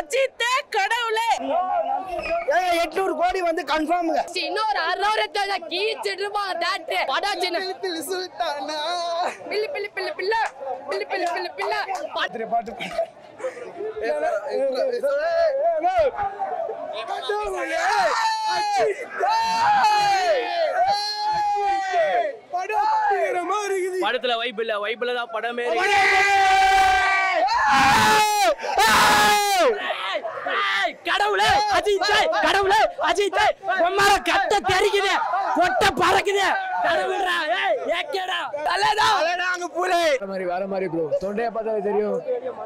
அஜித் கடவுளே 800 கோடி வந்து கன்ஃபார்ம்ங்க. இன்னொரு 600 கீச்சிடுமா டாட் படாச்சின பில்லி சுல்தானா பில்லி பில்லி பில்லி பில்ல பில்லி பில்லி பில்லி பில்ல பாட்டு பாட்டு படத்துல வைபிள் தான் படமே கடவுளே அஜித் கடவுளே அஜித் உம்மால கட்ட தெரிக்குது கொட்ட பறக்குது கடவுளா ஏக்கடா தலடா அங்க பூரே வேற மாதிரி ப்ரோ. தொண்டைய பார்த்தாலே தெரியும்.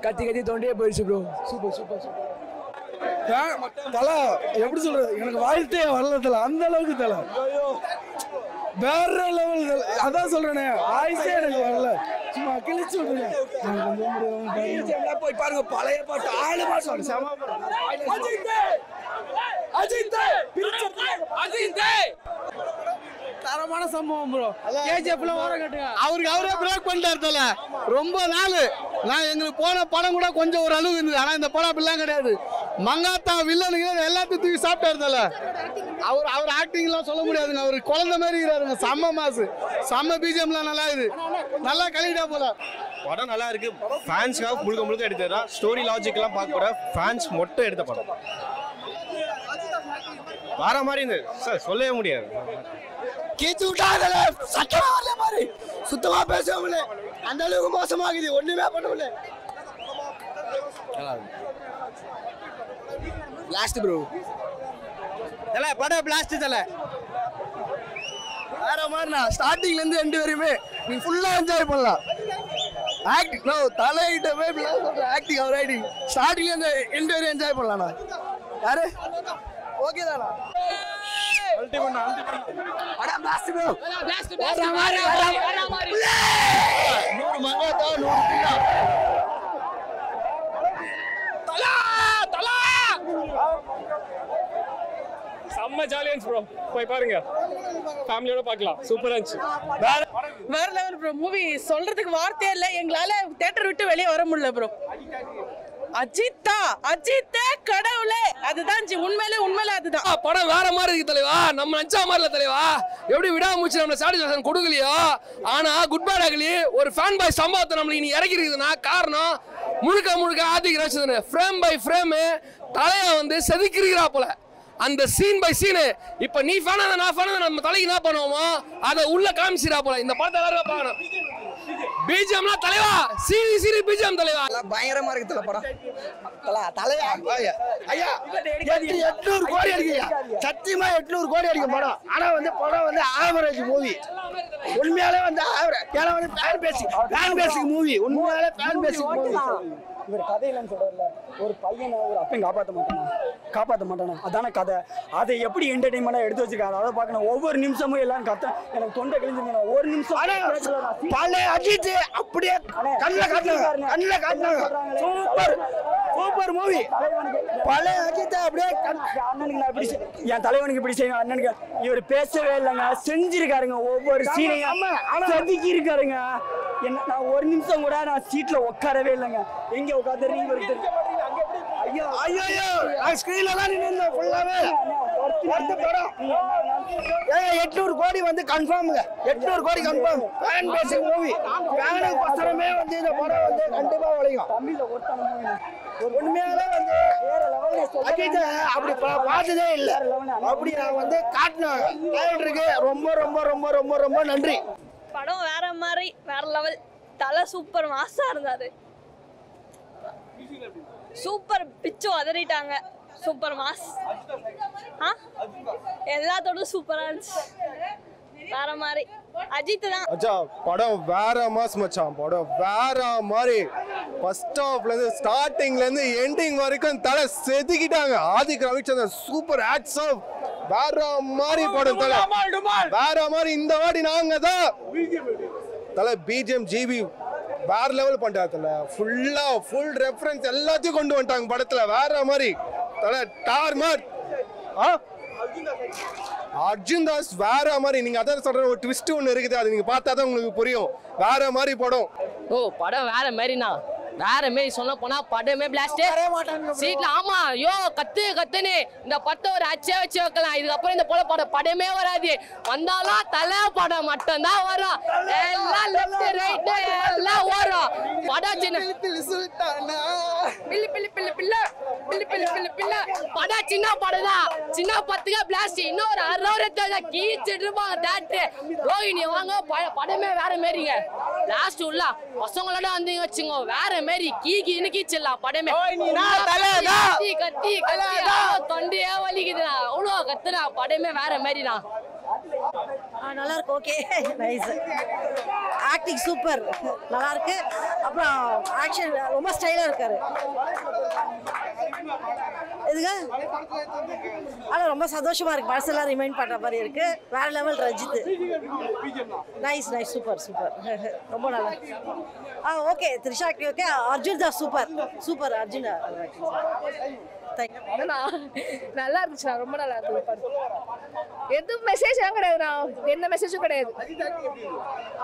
கத்தி கத்தி தொண்டையே போயிடுச்சு ப்ரோ. Super super super. தலை எப்படி சொல்றது, எனக்கு வாழ்த்தே வரல தலை, அந்த அளவுக்கு தலை வேற லெவல். அதான் சொல்றேனே, வாய்ஸே எனக்கு வரல, சும்மா கிழிச்சு விட்டுருக்கேன். போய் பாருங்க பழைய பாட்டு 6 மாசம் செம அஜித் தரமான சம்பவம் ப்ரோ. கேஜிஎஃப்ல ஓர கட்டுங்க. அவரே பிரேக் பண்ணிட்டார் தல. ரொம்ப நாள் நான் எங்களுக்கு போன படம் கூட கொஞ்சம் ஒரு அளவு இருந்தது. ஆனா இந்த படம் அப்படிலாம் கிடையாது. மங்காத்தா வில்லனுங்க எல்லாத்தையும் தூக்கி சாப்பிட்டாரு தல. அவர் ஆக்டிங்லாம் சொல்ல முடியாதுங்க. அவர் குழந்தை மாதிரி இருக்கிறாருங்க. செம்ம மாசு, செம்ம பிஜிஎம்லாம் நல்லா இது, நல்லா கழிட்டா போல. படம் நல்லா இருக்கு. ஃபேன்ஸ்க்காக முழுக்க எடுத்ததா. ஸ்டோரி லாஜிக்லாம் பார்க்க கூட ஃபேன்ஸ் மட்டும் எடுத்த படம். வேற மாதிரி இருந்தது சார், சொல்லவே முடியாது. கீச்சு விட்டாங்கல, சத்தமா வரல மாதிரி, சுத்தமா பேசவே முடியல. அந்த அளவுக்கு மோசமாகுது, ஒண்ணுமே பண்ண முடியல. Blast bro. தல படம் பிளாஸ்ட் தல. வேற மாதிரினா ஸ்டார்டிங்ல இருந்து எண்டு வரையுமே நீ ஃபுல்லா என்ஜாய் பண்ணலாம். ஆக்டிங் நோ தலையிட்டவே ஆக்டிங் அவர் ஆக்டிங் ஸ்டார்டிங்ல இருந்து எண்டு வரையும் என்ஜாய் பண்ணலாம்ண்ணா. யாரு ஓகே தானா? அல்டிமேட் அட பிளாஸ்ட் ப்ரோ. பிளாஸ்ட் வேற மாதிரி வேற மாதிரி 100 மங்காத்தா 100 பில்லா. தலா தலா செம்ம ஜாலியா ப்ரோ, போய் பாருங்க, ஃபேமிலியோட பார்க்கலாம். சூப்பரா இருந்துச்சு. வேற லெவல் ப்ரோ. மூவி சொல்றதுக்கு வார்த்தையே இல்ல. எங்களால தியேட்டர் விட்டு வெளியே வர முடியல ப்ரோ. அஜித் கடவுளே, அதுதான் உண்மையிலே அதுதான். படம் வேற மாதிரி இருக்கு தலைவா. நம்ம நினைச்ச மாதிரி இல்ல தலைவா. எப்படி விடாமூச்சு நம்ம சாட்டிஸ்ஃபேக்ஷன் கொடுக்கலையோ, ஆனா குட் பேட் அகலி ஒரு ஃபேன் பாய் சம்பவத்தை நம்மளுக்கு நீ இறக்கி இருக்குதுன்னா காரணம் முழுக்க ஆதிக்க ரசிகன் ஃப்ரேம் பை ஃப்ரேம் தலையை வந்து செதுக்கிறா போல. அந்த சீன் பை சீனு இப்ப நீ ஃபேனா நான் ஃபேனா நம்ம தலைக்கு என்ன பண்ணுவோமோ அதை உள்ள காமிச்சிரா போல. இந்த படத்தை எல்லாரும் பார்க்கணும். பிஜிஎம்லாம் தலைவா, சீரி பிஜிஎம் தலைவா, பயங்கரமா இருக்கு தல படம். தலையா ஐயா 800 கோடி அடிக்கலையா? சத்தியமா 800 கோடி அடிக்கும் படம். ஆனா வந்து படம் வந்து ஆவரேஜ் மூவி. உண்மையாலே வந்து ஆவரேஜ். ஏன்னா வந்து ஃபேன் பேசிக் மூவி. உண்மையாலே ஃபேன் பேசிக் மூவி. இவர் கதையிலன்னு சொல்றல, ஒரு பையனை ஒரு அப்பையும் காப்பாற்ற மாட்டானா, அதான கதை. அதை எப்படி என்டர்டைன்மெண்டா எடுத்து வச்சிருக்காரு அதை பார்க்கணும். ஒவ்வொரு நிமிஷமும் எல்லாரும் கத்த எனக்கு தொண்டை கிழிஞ்சிருந்தா ஒரு நிமிஷம் பழைய அஜித் அப்படியே கண்ணில் காட்டினாங்க. Super movie. பழைய அஜித் அப்படியே அண்ணனுக்கு நான் இப்படி என் தலைவனுக்கு இப்படி செய்யும், அண்ணனுக்கு இவர் பேசவே இல்லைங்க, செஞ்சிருக்காருங்க. ஒவ்வொரு சீனையும் செதுக்கி இருக்காருங்க. என்ன நான் ஒரு நிமிஷம் கூட நான் சீட்ல உட்காரவே இல்லைங்க. எங்க உட்காந்து ஐயோ ஐயோ ஸ்கிரீன்ல நின்னு ஃபுல்லாவே 800 கோடி வந்து கன்ஃபார்ம்ங்க. 800 கோடி கன்ஃபார்ம். ஃபேன் பேசிக் மூவி. ஃபேனுக்கு பசரமே வந்து இந்த படம் வந்து கண்டிப்பா உழைக்கும். தமிழ்ல ஒருத்தன மூவி உண்மையாலே வந்து வேற லெவல்ல அஜித் அப்படி பார்த்ததே இல்ல. அப்படி நான் வந்து காட்டினேன். டைரக்டருக்கு ரொம்ப ரொம்ப ரொம்ப ரொம்ப ரொம்ப நன்றி. படம் வேற மாதிரி வேற லெவல். தலை சூப்பர் மாஸா இருந்தாரு. சூப்பர் பிச்சு அதறிட்டாங்க. Super mass. எல்லாத்தோட சூப்பரா இருந்துச்சு. வேற மாதிரி அஜித் தான் மச்சான். படம் வேற மாஸ் மச்சான். படம் வேற மாதிரி. ஃபர்ஸ்ட் ஹாஃப்ல இருந்து ஸ்டார்டிங்ல இருந்து எண்டிங் வரைக்கும் தலை செதுக்கிட்டாங்க. Adhik Ravichandran super hats off. வேற மாதிரி படம் தலை, வேற மாதிரி. இந்த வாட்டி நாங்க தான் தலை பிஜிஎம் ஜிபி வேற லெவல் பண்ணிட்டாரு தலை. ஃபுல் ரெஃபரன்ஸ் எல்லாத்தையும் கொண்டு வந்துட்டாங்க படத்துல. வேற மாதிரி தலை டார்மார். அர்ஜுன் தாஸ் வேற மாதிரி. நீங்க அதான் சொல்ற ஒரு ட்விஸ்ட் ஒன்று இருக்குது, அது நீங்க பார்த்தா தான் உங்களுக்கு புரியும். வேற மாதிரி படம். படம் வேற மாதிரினா வேற மாரி சொல்ல போனா படமே பிளாஸ்ட் சீட்ல. ஆமா ஐயோ கத்துன்னு இந்த படத்தை ஒரு அச்சே வச்சு வைக்கலாம். இதுக்கப்புறம் இந்த போல படமே வராது. வந்தாலும் தலை படம் மட்டும்தான் வரும். எல்லாம் லெஃப்ட் ரைட் எல்லாம் வரும். படம் சின்ன bill bill bill bill bill bill bill bill. படம் சின்ன படம் தான். சின்ன பத்துக்க பிளாஸ்ட். இன்னும் ஒரு 60 கீச்சிட்டு இருப்பாங்க தேட்டர். ரோஹிணி வாங்க படமே வேற மாரிங்க. லாஸ்ட் உள்ள பசங்களோட வந்தீங்க வச்சுங்க வேற மாரி கீன்னு கீச்சிடலாம். படமே கத்தி கத்தி தொண்டையே வலிக்குதுண்ணா. அவ்வளோ கத்துனா படமே வேற மாரிண்ணா. நல்லா இருக்கு. Okay nice. ஆக்டிங் சூப்பர் நல்லா இருக்கு. அப்புறம் ஆக்ஷன் ரொம்ப ஸ்டைலா இருக்காரு. இதுங்க ஆனால் ரொம்ப சந்தோஷமா இருக்கு. பர்சனலாக ரிமைண்ட் பண்ணுற மாதிரி இருக்கு. வேற level Ranjith. Nice nice super super ரொம்ப நல்லா. Okay Trisha acting okay. Arjun தான் சூப்பர் சூப்பர். அர்ஜுன் நல்லா இருந்துச்சுண்ணா. ரொம்ப நல்லா இருந்துச்சு. எதுவும் மெசேஜ் கிடையாதுண்ணா. எந்த மெசேஜும் கிடையாது.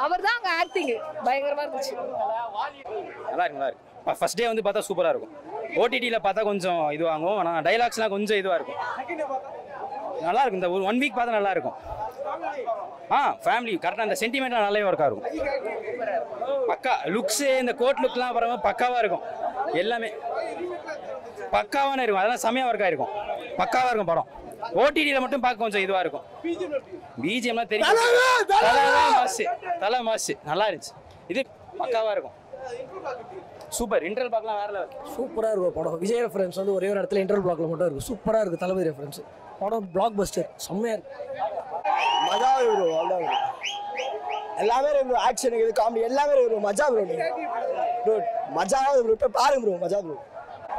அவர் தான் அங்கே ஆக்டிங் பயங்கரமா இருந்துச்சு. நல்லா இருக்கு நல்லா இருக்கு. ஃபர்ஸ்ட் டே வந்து பார்த்தா சூப்பராக இருக்கும். ஓடிடியில் பார்த்தா கொஞ்சம் இதுவாகும். ஆனால் டைலாக்ஸ்லாம் கொஞ்சம் இதுவாக இருக்கும். நல்லா இருக்கும். இந்த ஒரு 1 வீக் பார்த்தா நல்லா இருக்கும். ஃபேமிலி கரெக்டாக அந்த சென்டிமெண்ட்லாம் நல்லாவே ஒர்க்காக இருக்கும். பக்கா லுக்ஸு இந்த கோட் லுக்லாம் பாருங்க பக்காவாக இருக்கும். எல்லாமே பக்காவான இருக்கும். அதெல்லாம் செமையாக ஒர்க்காக இருக்கும். பக்காவாக இருக்கும் படம். ஓடிடியில் மட்டும் பார்க்க கொஞ்சம் இதுவாக இருக்கும். பிஜிஎம்லாம் தெரியும். தலை மாசு நல்லா இருந்துச்சு. இது பக்காவாக இருக்கும். சூப்பர். இன்டர்வல் பார்க்கலாம் வேற லெவல். சூப்பராக இருக்கும் படம். விஜய் ரெஃபரன்ஸ் வந்து ஒரே ஒரு இடத்துல இன்டர்வல் பிளாக்ல மட்டும் இருக்கு. சூப்பராக இருக்கு. தளபதி ரெஃபரன்ஸ் படம் பிளாக் பஸ்டர் செம்மையாக இருக்கு. மஜா ப்ரோ. அவ்வளோ எல்லாமே இருக்கு. ஆக்ஷன் இது காமெடி எல்லாமே இருக்கு. மஜா ப்ரோ. ப்ரோ மஜா ப்ரோ. இப்போ பாருங்க ப்ரோ மஜா ப்ரோ.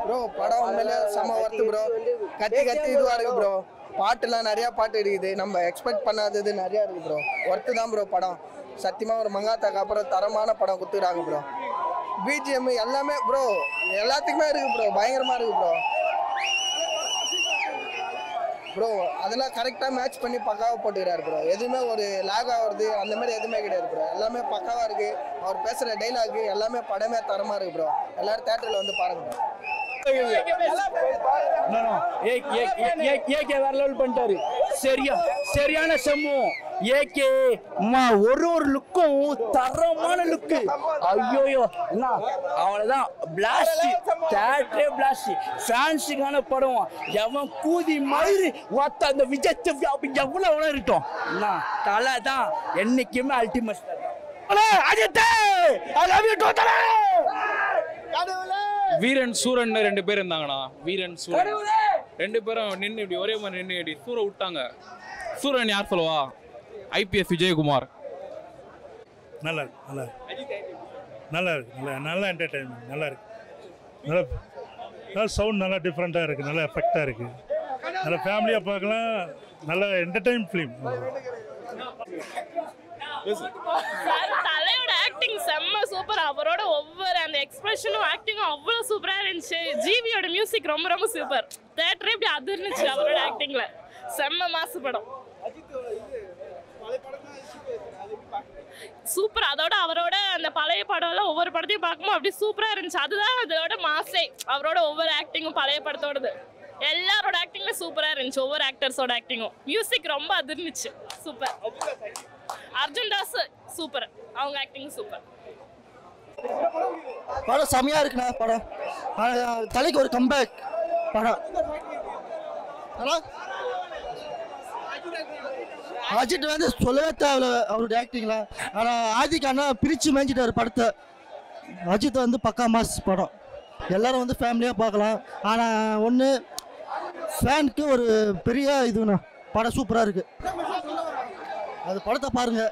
ப்ரோ படம் உண்மையிலே செம்ம ஒர்த்து ப்ரோ. கத்தி இதுவாக இருக்கு ப்ரோ. பாட்டுலாம் நிறையா பாட்டு இருக்குது. நம்ம எக்ஸ்பெக்ட் பண்ணாதது நிறையா இருக்குது ப்ரோ. ஒர்த்து தான் ப்ரோ படம். சத்தியமாக ஒரு மங்காத்தாக்கு அப்புறம் தரமான படம் கொடுத்துக்கிறாங்க ப்ரோ. பிஜிஎம் எல்லாமே ப்ரோ எல்லாத்துக்குமே இருக்குது ப்ரோ. பயங்கரமாக இருக்குது ப்ரோ. ப்ரோ அதெல்லாம் கரெக்டாக மேட்ச் பண்ணி பக்காவாக போட்டுக்கிறாரு ப்ரோ. எதுவுமே ஒரு லேக் ஆகுறது அந்த மாதிரி எதுவுமே கிடையாது ப்ரோ. எல்லாமே பக்காவாக இருக்குது. அவர் பேசுகிற டைலாகு எல்லாமே படமே தரமாக இருக்குது ப்ரோ. எல்லோரும் தேட்டரில் வந்து பாருங்க ப்ரோ. ஏகே வேற லெவல் பண்ணிட்டாரு. சரியான செம்மு. ஏகே ஒரு லுக்கும் தரமான லுக்கு. ஐயோயோ என்ன அவ்வளவுதான். Blast தேட்டரே blast. ஃபேன்ஸுக்கான படம். எவன் கூதி மாதிரி ஒத்த அந்த விஜய் எவ்வளவு உணரட்டும் என்ன தலை தான் என்னைக்குமே அல்டிமேட். வீரன் சூரன் 2 பேர் இருந்தாங்கண்ணா. வீரன் சூரன் 2 பேரும் நின்று இப்படி ஒரே மாதிரி நின்று இப்படி சூரை விட்டாங்க. சூரன் யார் சொல்லுவா? ஐபிஎஸ் விஜயகுமார். நல்லா இருக்கு. நல்லா இருக்கு. நல்லா இருக்கு. நல்லா என்டர்டைன்மெண்ட் நல்லா இருக்கு. நல்லா சவுண்ட் நல்லா டிஃப்ரெண்ட்டாக இருக்குது. நல்லா எஃபெக்டாக இருக்குது. நல்லா ஃபேமிலியாக பார்க்கலாம். நல்லா என்டர்டைன் ஃபிலிம். தலையோட ஆக்டிங் செம்ம சூப்பர். அவரோட ஒவ்வொரு அந்த எக்ஸ்பிரஷனும் ஆக்டிங்கும் அவ்வளோ சூப்பராக இருந்துச்சு. ஜிவியோட மியூசிக் ரொம்ப ரொம்ப சூப்பர். தேட்டரே இப்படி அதிர்ந்துச்சு அவரோட ஆக்டிங்ல. செம்ம மாசு படம். சூப்பர். அதோட அவரோட அந்த பழைய படம்லாம் ஒவ்வொரு படத்தையும் பார்க்கும்போது அப்படி சூப்பராக இருந்துச்சு. அதுதான் அதோட மாசே. அவரோட ஒவ்வொரு ஆக்டிங்கும் பழைய படத்தோடது எல்லாரோட ஆக்டிங்ல சூப்பராக இருந்துச்சு. ஒவ்வொரு ஆக்டர்ஸோட ஆக்டிங்கும் மியூசிக் ரொம்ப அதிர்ந்துச்சு. சூப்பர். அர்ஜுன் தாஸ் சூப்பர். அவங்க ஆக்டிங் சூப்பர். படம் செம்மையா இருக்குண்ணா. படம் தலைக்கு ஒரு கம்பேக் படம். அஜித் வந்து சொல்லவே தேவையில்ல அவருடைய ஆக்டிங்ல. ஆனால் ஆதிக் அண்ணா பிரித்து மேய்ஞ்சிட்டாரு படத்தை. அஜித் வந்து பக்கா மாஸ் படம். எல்லாரும் வந்து ஃபேமிலியாக பார்க்கலாம். ஆனால் ஒன்று ஃபேனுக்கு ஒரு பெரிய இதுண்ணா. படம் சூப்பராக இருக்குது. அது படத்தை பாருங்கள்.